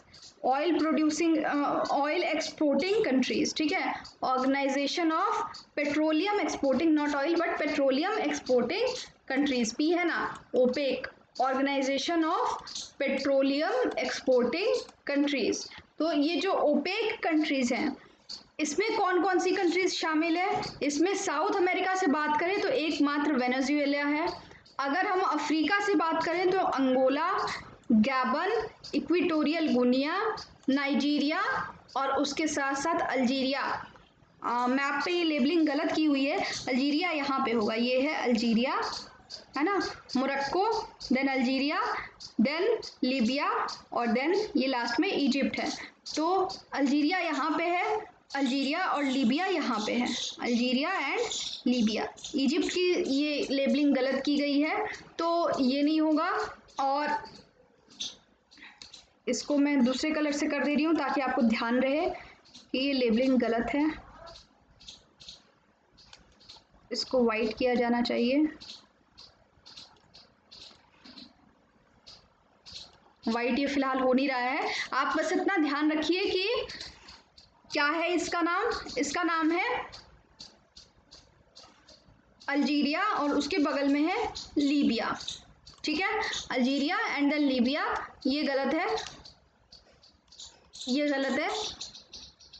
oil exporting countries. ठीक है, organisation of petroleum exporting, not oil but petroleum exporting countries. P है ना, OPEC, organisation of petroleum exporting countries. तो ये जो ओपेक कंट्रीज हैं इसमें कौन कौन सी कंट्रीज शामिल है? इसमें साउथ अमेरिका से बात करें तो एकमात्र वेनेजुएला है। अगर हम अफ्रीका से बात करें तो अंगोला, गैबन, इक्वेटोरियल गुनिया, नाइजीरिया और उसके साथ साथ अल्जीरिया। मैप पे ये लेबलिंग गलत की हुई है, अल्जीरिया यहाँ पे होगा, ये है अल्जीरिया, है ना, Morocco, then Algeria, then Libya और देन ये लास्ट में इजिप्ट है। तो अल्जीरिया यहाँ पे है, अल्जीरिया और लीबिया यहाँ पे है, अल्जीरिया एंड लीबिया। इजिप्ट की ये लेबलिंग गलत की गई है तो ये नहीं होगा, और इसको मैं दूसरे कलर से कर दे रही हूँ ताकि आपको ध्यान रहे कि ये लेबलिंग गलत है, इसको वाइट किया जाना चाहिए। वाइट ये फिलहाल हो नहीं रहा है, आप बस इतना ध्यान रखिए कि क्या है इसका नाम। इसका नाम है अल्जीरिया और उसके बगल में है लीबिया। ठीक है, अल्जीरिया एंड देन लीबिया, ये गलत है, ये गलत है,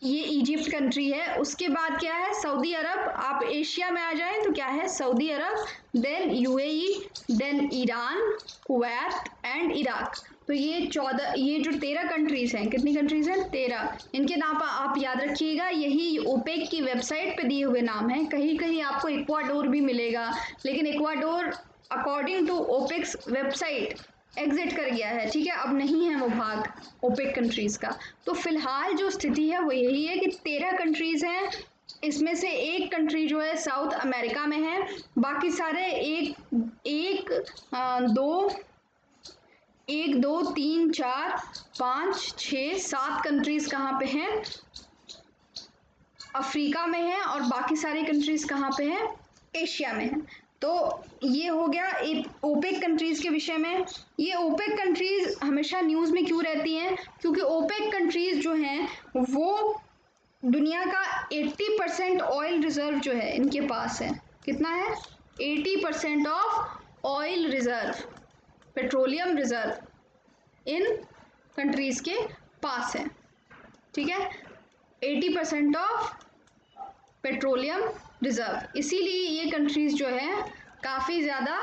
ये इजिप्ट कंट्री है। उसके बाद क्या है? सऊदी अरब। आप एशिया में आ जाएं तो क्या है? सऊदी अरब, then UAE, then Iran, Kuwait and Iraq. तो ये 14, ये जो 13 कंट्रीज हैं, कितनी कंट्रीज हैं? 13। इनके नाम आप याद रखिएगा, यही ओपेक की वेबसाइट पे दिए हुए नाम हैं। कहीं कहीं आपको इक्वाडोर भी मिलेगा, लेकिन Ecuador according to OPEC's website exit कर गया है, ठीक है, अब नहीं है वो भाग ओपेक कंट्रीज का। तो फिलहाल जो स्थिति है वो यही है कि 13 कंट्रीज हैं, इसमें से एक कंट्री जो है साउथ अमेरिका में है, बाकी सारे एक दो तीन चार पाँच छः 7 कंट्रीज कहाँ पे हैं? अफ्रीका में है, और बाकी सारी कंट्रीज कहाँ पे हैं? एशिया में है। तो ये हो गया ओपेक कंट्रीज के विषय में। ये ओपेक कंट्रीज हमेशा न्यूज़ में क्यों रहती हैं? क्योंकि ओपेक कंट्रीज जो हैं वो दुनिया का 80% ऑयल रिजर्व जो है इनके पास है। कितना है? 80% of oil reserve, petroleum reserve in countries के पास है, ठीक है, 80% ऑफ पेट्रोलियम रिजर्व। इसीलिए ये कंट्रीज जो है काफ़ी ज़्यादा,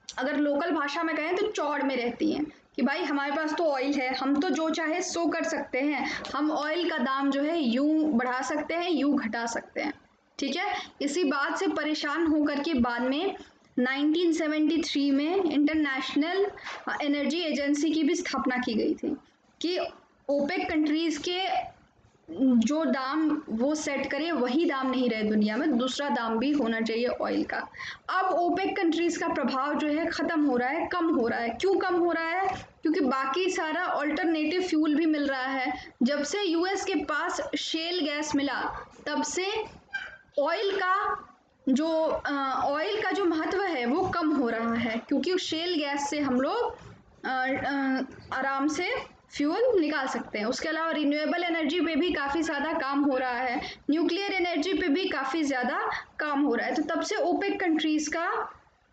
अगर लोकल भाषा में कहें तो चौड़ में रहती हैं कि भाई हमारे पास तो ऑयल है, हम तो जो चाहे सो कर सकते हैं, हम ऑयल का दाम जो है यूं बढ़ा सकते हैं, यूं घटा सकते हैं, ठीक है। इसी बात से परेशान होकर के बाद में 1973 में इंटरनेशनल एनर्जी एजेंसी की भी स्थापना की गई थी कि ओपेक कंट्रीज के जो दाम वो सेट करे वही दाम नहीं रहे दुनिया में, दूसरा दाम भी होना चाहिए ऑयल का। अब ओपेक कंट्रीज का प्रभाव जो है ख़त्म हो रहा है, कम हो रहा है। क्यों कम हो रहा है? क्योंकि बाकी सारा अल्टरनेटिव फ्यूल भी मिल रहा है। जब से यूएस के पास शेल गैस मिला तब से ऑयल का जो महत्व है वो कम हो रहा है, क्योंकि शेल गैस से हम लोग आराम से फ्यूल निकाल सकते हैं। उसके अलावा रिन्यूएबल एनर्जी पे भी काफ़ी ज़्यादा काम हो रहा है, न्यूक्लियर एनर्जी पे भी काफ़ी ज़्यादा काम हो रहा है। तो तब से ओपेक कंट्रीज़ का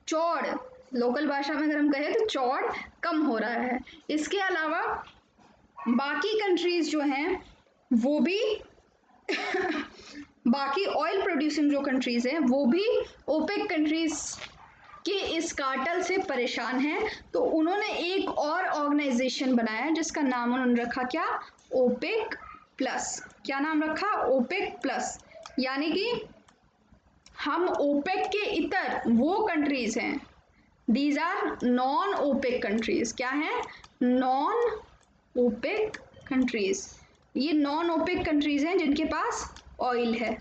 चौड़, लोकल भाषा में अगर हम कहें तो चौड़ कम हो रहा है। इसके अलावा बाकी कंट्रीज़ जो हैं वो भी बाकी ऑयल प्रोड्यूसिंग जो कंट्रीज़ हैं वो भी ओपेक कंट्रीज़ कि इस कार्टेल से परेशान हैं। तो उन्होंने एक और ऑर्गेनाइजेशन बनाया जिसका नाम उन्होंने रखा क्या? OPEC plus. क्या नाम रखा? OPEC plus. यानी कि हम ओपेक के इतर वो कंट्रीज हैं, these are non OPEC countries. क्या है? Non OPEC countries. ये नॉन ओपेक कंट्रीज हैं जिनके पास ऑयल है,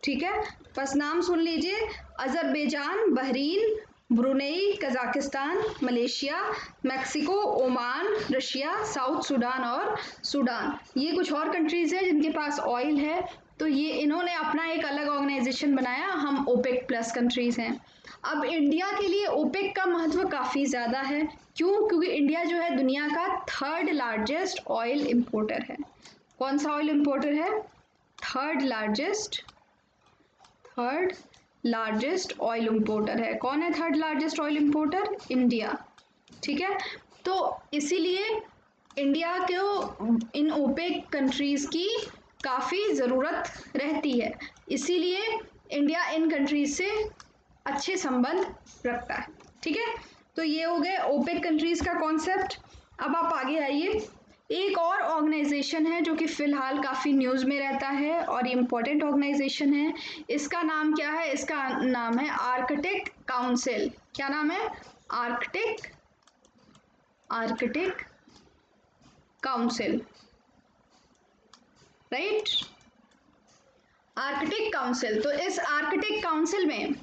ठीक है। बस नाम सुन लीजिए: Azerbaijan, Bahrain, Brunei, Kazakhstan, Malaysia, Mexico, Oman, Russia, south Sudan और सूडान। ये कुछ और कंट्रीज़ हैं जिनके पास ऑयल है। तो ये इन्होंने अपना एक अलग ऑर्गेनाइजेशन बनाया, हम ओपेक प्लस कंट्रीज़ हैं। अब इंडिया के लिए ओपेक का महत्व काफ़ी ज़्यादा है। क्यों? क्योंकि इंडिया जो है दुनिया का 3rd लार्जेस्ट ऑयल इम्पोर्टर है। कौन सा ऑयल इम्पोर्टर है? थर्ड लार्जेस्ट ऑयल इम्पोर्टर है। कौन है third largest oil importer? India, ठीक है। तो इसीलिए इंडिया को इन ओपेक कंट्रीज़ की काफ़ी ज़रूरत रहती है, इसीलिए इंडिया इन कंट्रीज़ से अच्छे संबंध रखता है, ठीक है। तो ये हो गए ओपेक कंट्रीज़ का कॉन्सेप्ट। अब आप आगे आइए। एक और ऑर्गेनाइजेशन है जो कि फ़िलहाल काफ़ी न्यूज़ में रहता है और ये इम्पोर्टेंट ऑर्गेनाइजेशन है। इसका नाम क्या है? इसका नाम है आर्कटिक काउंसिल। क्या नाम है? Arctic council, right? Arctic council. तो इस आर्कटिक काउंसिल में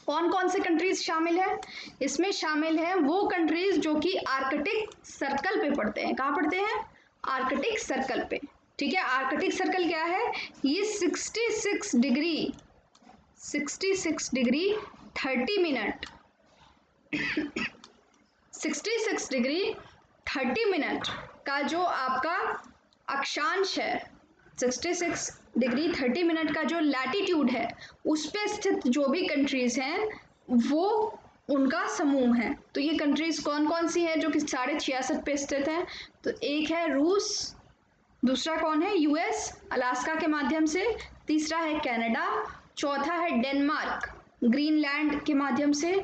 कौन कौन से कंट्रीज शामिल है? इसमें शामिल है वो कंट्रीज जो कि आर्कटिक सर्कल पे पड़ते हैं। कहाँ पड़ते हैं? आर्कटिक सर्कल पे, ठीक है। आर्कटिक सर्कल क्या है? ये 66 डिग्री 30 मिनट 66 डिग्री 30 मिनट का जो आपका अक्षांश है, 66 डिग्री 30 मिनट का जो लैटिट्यूड है, उस पे स्थित जो भी कंट्रीज हैं वो उनका समूह है। तो ये कंट्रीज कौन कौन सी हैं जो कि 66.5 पे स्थित हैं? तो एक है रूस, दूसरा कौन है? यूएस अलास्का के माध्यम से, तीसरा है कनाडा, चौथा है डेनमार्क ग्रीनलैंड के माध्यम से,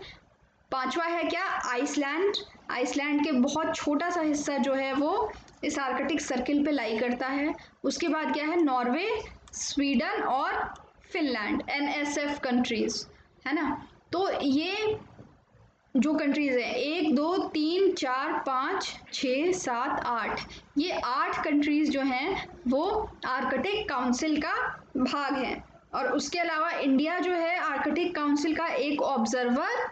5वां है क्या, आइसलैंड। आइसलैंड के बहुत छोटा सा हिस्सा जो है वो इस आर्कटिक सर्किल पे लाई करता है। उसके बाद क्या है, नॉर्वे, स्वीडन और फिनलैंड, NSF कंट्रीज है ना। तो ये जो कंट्रीज हैं 1 2 3 4 5 6 7 8, ये 8 कंट्रीज जो हैं वो आर्कटिक काउंसिल का भाग हैं। और उसके अलावा इंडिया जो है आर्कटिक काउंसिल का एक ऑब्जर्वर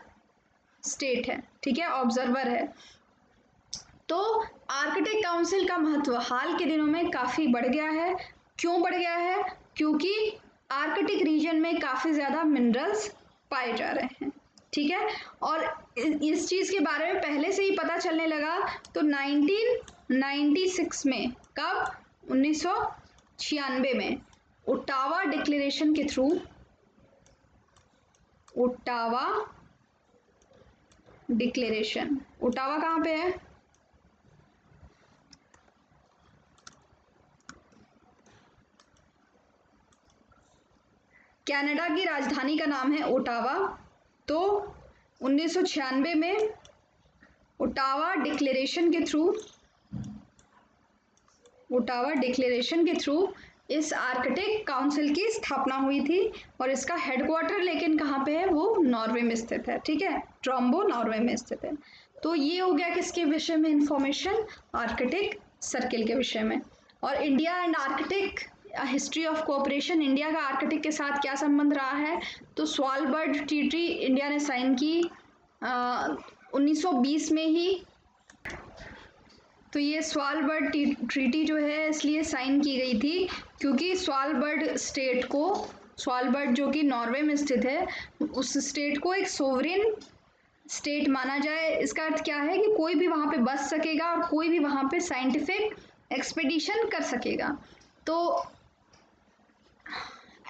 स्टेट है, ठीक है, ऑब्जर्वर है। तो आर्कटिक काउंसिल का महत्व हाल के दिनों में काफ़ी बढ़ गया है। क्यों बढ़ गया है, क्योंकि आर्कटिक रीजन में काफ़ी ज़्यादा मिनरल्स पाए जा रहे हैं, ठीक है। और इस चीज़ के बारे में पहले से ही पता चलने लगा तो 1996 में, कब, 1996 में ओटावा डिक्लेरेशन के थ्रू, ओटावा डिक्लेरेशन, ओटावा कहाँ पे है, कनाडा की राजधानी का नाम है ओटावा। तो 1996 में ओटावा डिक्लेरेशन के थ्रू, ओटावा डिक्लेरेशन के थ्रू इस आर्कटिक काउंसिल की स्थापना हुई थी। और इसका हेडक्वार्टर लेकिन कहाँ पे है, वो नॉर्वे में स्थित है, ठीक है, ट्रोम्बो नॉर्वे में स्थित है। तो ये हो गया किसके विषय में इंफॉर्मेशन, आर्कटिक सर्किल के विषय में। और India and Arctic, history of cooperation, India का आर्कटिक के साथ क्या संबंध रहा है, तो स्वालबर्ड ट्रीटी इंडिया ने साइन की 1920 में ही। तो ये स्वालबर्ड ट्रीटी जो है इसलिए साइन की गई थी क्योंकि स्वालबर्ड स्टेट को, स्वालबर्ड जो कि नॉर्वे में स्थित है, उस स्टेट को एक सोवरेन स्टेट माना जाए। इसका अर्थ क्या है कि कोई भी वहाँ पे बस सकेगा और कोई भी वहाँ पे साइंटिफिक एक्सपेडिशन कर सकेगा। तो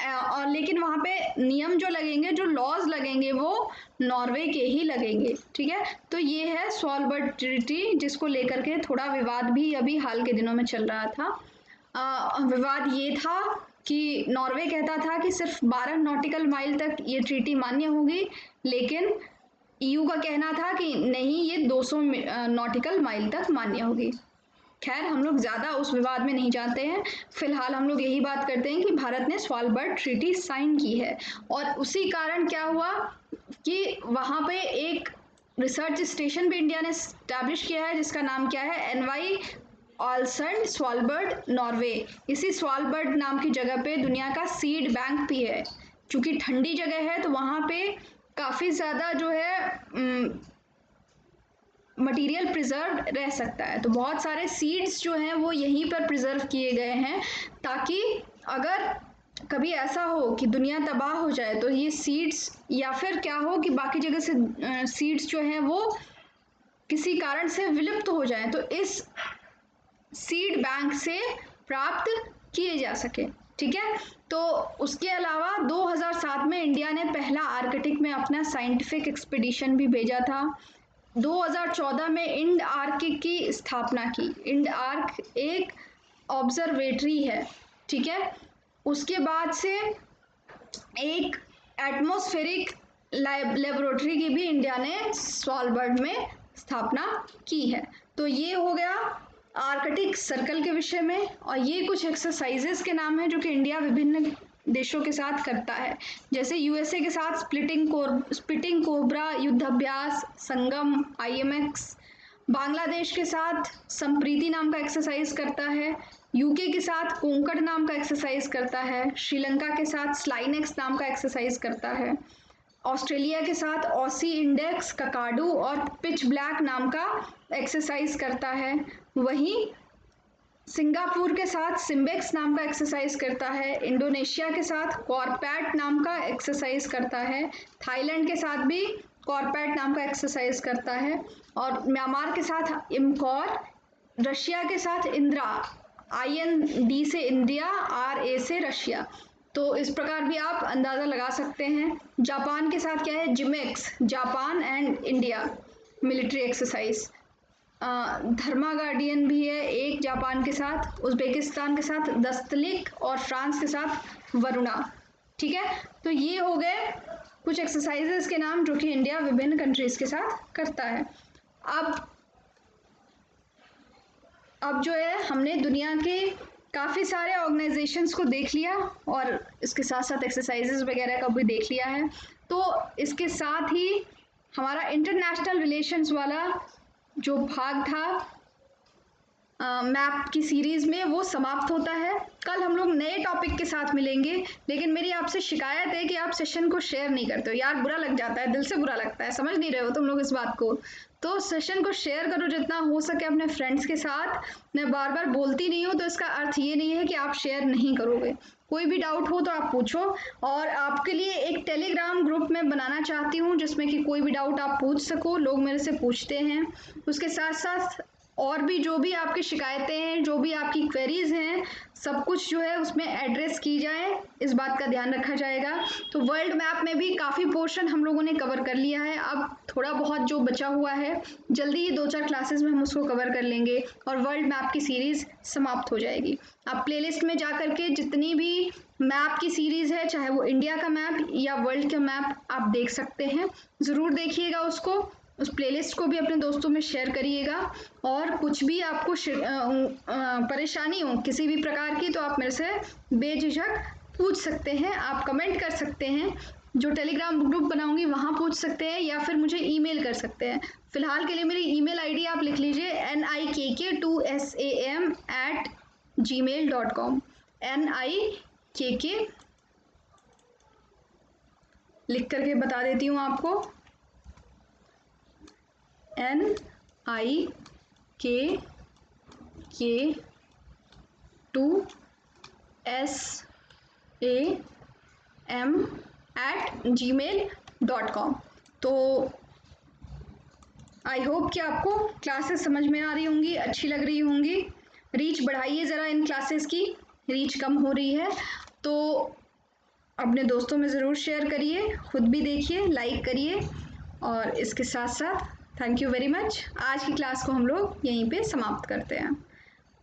और लेकिन वहाँ पे नियम जो लगेंगे, जो लॉज लगेंगे, वो नॉर्वे के ही लगेंगे, ठीक है। तो ये है स्वालबर्ड ट्रीटी, जिसको लेकर के थोड़ा विवाद भी अभी हाल के दिनों में चल रहा था। विवाद ये था कि नॉर्वे कहता था कि सिर्फ 12 नॉटिकल माइल तक ये ट्रीटी मान्य होगी, लेकिन EU का कहना था कि नहीं, ये 200 नॉटिकल माइल तक मान्य होगी। खैर, हम लोग ज़्यादा उस विवाद में नहीं जाते हैं। फिलहाल हम लोग यही बात करते हैं कि भारत ने स्वालबर्ड ट्रीटी साइन की है। और उसी कारण क्या हुआ कि वहाँ पे एक रिसर्च स्टेशन भी इंडिया ने स्टैब्लिश किया है, जिसका नाम क्या है, NY ऑलसंड स्वालबर्ड, नॉर्वे। इसी स्वालबर्ड नाम की जगह पे दुनिया का सीड बैंक भी है। चूँकि ठंडी जगह है तो वहाँ पे काफ़ी ज़्यादा जो है मटेरियल प्रिजर्व रह सकता है। तो बहुत सारे सीड्स जो हैं वो यहीं पर प्रिजर्व किए गए हैं, ताकि अगर कभी ऐसा हो कि दुनिया तबाह हो जाए तो ये सीड्स, या फिर क्या हो कि बाकी जगह से सीड्स जो हैं वो किसी कारण से विलुप्त हो जाएं, तो इस सीड बैंक से प्राप्त किए जा सके, ठीक है। तो उसके अलावा 2007 में इंडिया ने पहला आर्कटिक में अपना साइंटिफिक एक्सपीडिशन भी भेजा था। 2014 में इंड आर्क की स्थापना की। इंड आर्क एक ऑब्जर्वेटरी है, ठीक है। उसके बाद से एक एटमॉस्फेरिक लेबोरेटरी की भी इंडिया ने स्वालबर्ड में स्थापना की है। तो ये हो गया आर्कटिक सर्कल के विषय में। और ये कुछ एक्सरसाइजेस के नाम हैं जो कि इंडिया विभिन्न देशों के साथ करता है, जैसे USA के साथ स्पिटिंग कोबरा युद्धाभ्यास संगम IMX, बांग्लादेश के साथ संप्रीति नाम का एक्सरसाइज करता है, UK के साथ कोंकण नाम का एक्सरसाइज करता है, श्रीलंका के साथ स्लाइनेक्स नाम का एक्सरसाइज करता है, ऑस्ट्रेलिया के साथ ऑसी इंडेक्स, ककाडू और पिच ब्लैक नाम का एक्सरसाइज करता है। वहीं सिंगापुर के साथ सिम्बेक्स नाम का एक्सरसाइज करता है, इंडोनेशिया के साथ कॉर्पैट नाम का एक्सरसाइज करता है, थाईलैंड के साथ भी कॉर्पैट नाम का एक्सरसाइज करता है, और म्यांमार के साथ इमकॉर, रशिया के साथ इंद्रा, IND से इंडिया, RA से रशिया। तो इस प्रकार भी आप अंदाज़ा लगा सकते हैं। जापान के साथ क्या है, JIMEX, Japan and India military exercise. Dharma guardian भी है एक जापान के साथ, उज्बेकिस्तान के साथ दस्तलिक और फ्रांस के साथ वरुणा, ठीक है। तो ये हो गए कुछ एक्सरसाइजेस के नाम जो कि इंडिया विभिन्न कंट्रीज के साथ करता है। अब जो है हमने दुनिया के काफ़ी सारे ऑर्गेनाइजेशंस को देख लिया और इसके साथ साथ एक्सरसाइजेस वगैरह का भी देख लिया है। तो इसके साथ ही हमारा इंटरनेशनल रिलेशंस वाला जो भाग था मैप की सीरीज़ में वो समाप्त होता है। कल हम लोग नए टॉपिक के साथ मिलेंगे, लेकिन मेरी आपसे शिकायत है कि आप सेशन को शेयर नहीं करते हो। यार बुरा लग जाता है, दिल से बुरा लगता है, समझ नहीं रहे हो तुम लोग इस बात को। तो सेशन को शेयर करो जितना हो सके अपने फ्रेंड्स के साथ। मैं बार बार बोलती नहीं हूँ तो इसका अर्थ ये नहीं है कि आप शेयर नहीं करोगे। कोई भी डाउट हो तो आप पूछो, और आपके लिए एक टेलीग्राम ग्रुप में बनाना चाहती हूँ जिसमें कि कोई भी डाउट आप पूछ सको, लोग मेरे से पूछते हैं। उसके साथ साथ और भी जो भी आपकी शिकायतें हैं, जो भी आपकी क्वेरीज हैं, सब कुछ जो है उसमें एड्रेस की जाए, इस बात का ध्यान रखा जाएगा। तो वर्ल्ड मैप में भी काफ़ी पोर्शन हम लोगों ने कवर कर लिया है। अब थोड़ा बहुत जो बचा हुआ है जल्दी ही 2-4 क्लासेस में हम उसको कवर कर लेंगे और वर्ल्ड मैप की सीरीज़ समाप्त हो जाएगी। आप प्लेलिस्ट में जा करके जितनी भी मैप की सीरीज़ है, चाहे वो इंडिया का मैप या वर्ल्ड का मैप, आप देख सकते हैं। ज़रूर देखिएगा उसको, उस प्लेलिस्ट को भी अपने दोस्तों में शेयर करिएगा। और कुछ भी आपको परेशानी हो किसी भी प्रकार की तो आप मेरे से बेझिझक पूछ सकते हैं, आप कमेंट कर सकते हैं, जो टेलीग्राम ग्रुप बनाऊंगी वहाँ पूछ सकते हैं, या फिर मुझे ईमेल कर सकते हैं। फिलहाल के लिए मेरी ईमेल आईडी आप लिख लीजिए nikk2sam@gmail.com। nikk लिख करके बता देती हूँ आपको, nikk2sam@gmail.com। तो आई होप कि आपको क्लासेस समझ में आ रही होंगी, अच्छी लग रही होंगी। रीच बढ़ाइए ज़रा इन क्लासेस की, रीच कम हो रही है तो अपने दोस्तों में ज़रूर शेयर करिए, खुद भी देखिए, लाइक करिए। और इसके साथ साथ थैंक यू वेरी मच। आज की क्लास को हम लोग यहीं पे समाप्त करते हैं।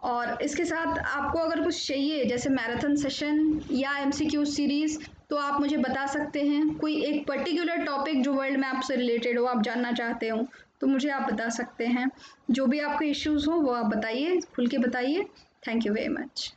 और इसके साथ आपको अगर कुछ चाहिए जैसे मैराथन सेशन या एमसीक्यू सीरीज़, तो आप मुझे बता सकते हैं। कोई एक पर्टिकुलर टॉपिक जो वर्ल्ड मैप से रिलेटेड हो, आप जानना चाहते हो, तो मुझे आप बता सकते हैं। जो भी आपके इश्यूज़ हो वो आप बताइए, खुल के बताइए। Thank you very much.